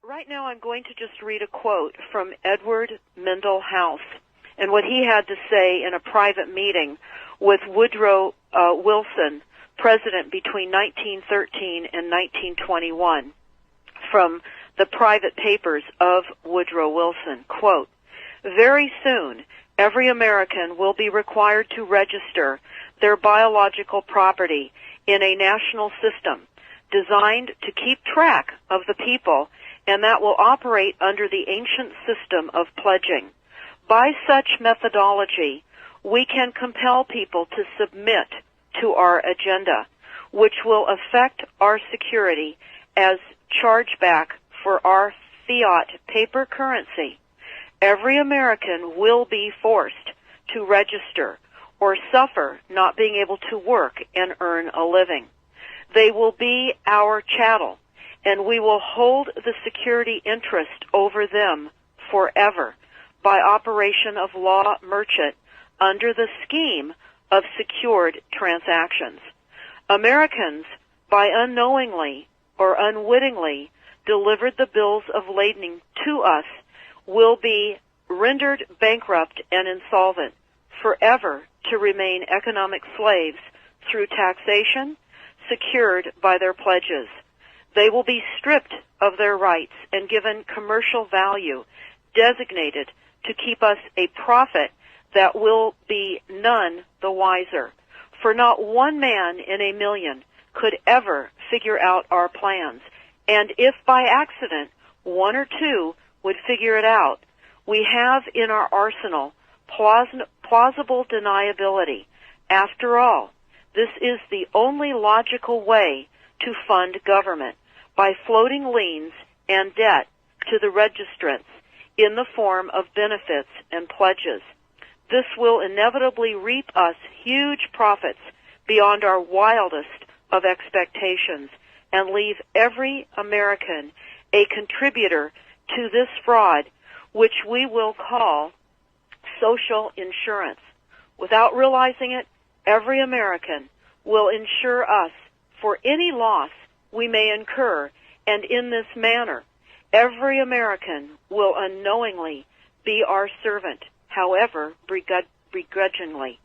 Right now I'm going to just read a quote from Edward Mendell House and what he had to say in a private meeting with Woodrow Wilson, president between 1913 and 1921, from the private papers of Woodrow Wilson. Quote, "Very soon, every American will be required to register their biological property in a national system designed to keep track of the people, and that will operate under the ancient system of pledging. By such methodology, we can compel people to submit to our agenda, which will affect our security as chargeback for our fiat paper currency. Every American will be forced to register or suffer not being able to work and earn a living. They will be our chattel, and we will hold the security interest over them forever by operation of law merchant under the scheme of secured transactions. Americans, by unknowingly or unwittingly delivered the bills of lading to us, will be rendered bankrupt and insolvent, forever to remain economic slaves through taxation secured by their pledges. They will be stripped of their rights and given commercial value, designated to keep us a profit that will be none the wiser. For not one man in a million could ever figure out our plans, and if by accident one or two would figure it out, we have in our arsenal plausible deniability. After all, this is the only logical way to fund government, by floating liens and debt to the registrants in the form of benefits and pledges. This will inevitably reap us huge profits beyond our wildest of expectations and leave every American a contributor to this fraud, which we will call social insurance. Without realizing it, every American will insure us for any loss we may incur, and in this manner, every American will unknowingly be our servant, however begrudgingly.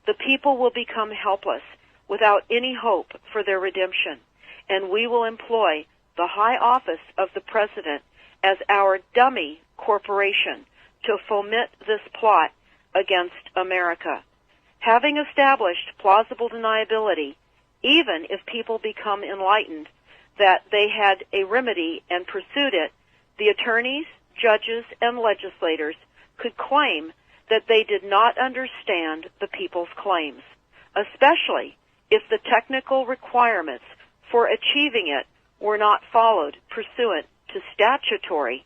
The people will become helpless, without any hope for their redemption, and we will employ the high office of the President as our dummy corporation to foment this plot against America. Having established plausible deniability, even if people become enlightened that they had a remedy and pursued it, the attorneys, judges, and legislators could claim that they did not understand the people's claims, especially if the technical requirements for achieving it were not followed pursuant to statutory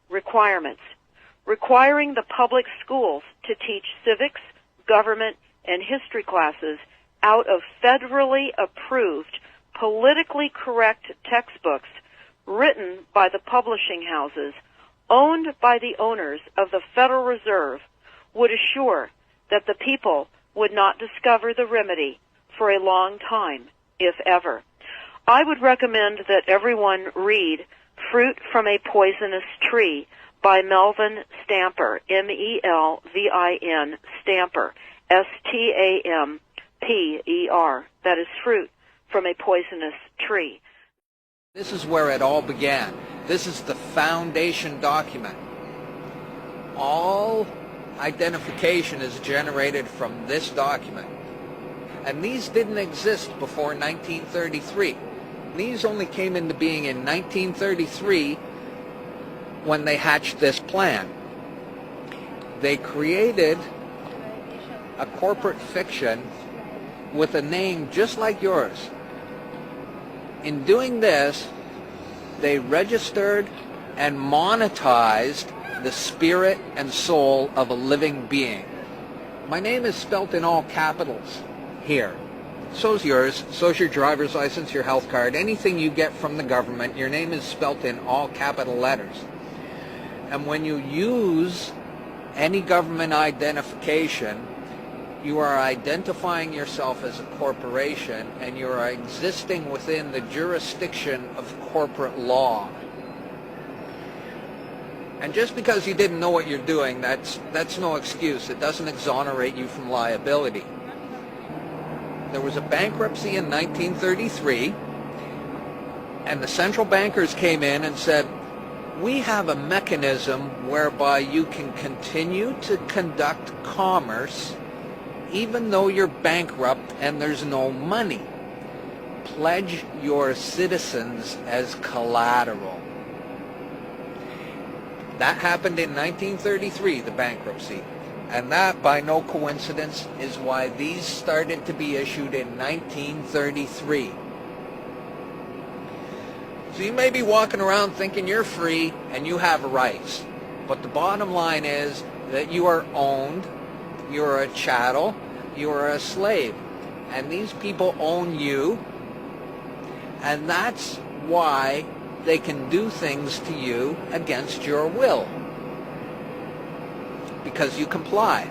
requirements, requiring the public schools to teach civics, government, and history classes out of federally approved, politically correct textbooks written by the publishing houses owned by the owners of the Federal Reserve would assure that the people would not discover the remedy for a long time, if ever. I would recommend that everyone read Fruit from a Poisonous Tree by Melvin Stamper, M-E-L-V-I-N, Stamper, S-T-A-M-P-E-R. That is Fruit from a Poisonous Tree. This is where it all began. This is the foundation document. All identification is generated from this document. And these didn't exist before 1933. These only came into being in 1933 when they hatched this plan. They created a corporate fiction with a name just like yours. In doing this, they registered and monetized the spirit and soul of a living being. My name is spelt in all capitals here. So's yours, so's your driver's license, your health card, anything you get from the government, your name is spelt in all capital letters. And when you use any government identification, you are identifying yourself as a corporation, and you are existing within the jurisdiction of corporate law. And just because you didn't know what you're doing, that's no excuse. It doesn't exonerate you from liability. There was a bankruptcy in 1933, and the central bankers came in and said, we have a mechanism whereby you can continue to conduct commerce even though you're bankrupt and there's no money. Pledge your citizens as collateral. That happened in 1933, the bankruptcy. And that, by no coincidence, is why these started to be issued in 1933. So you may be walking around thinking you're free and you have rights. But the bottom line is that you are owned, you're a chattel, you're a slave. And these people own you. And that's why they can do things to you against your will, because you comply.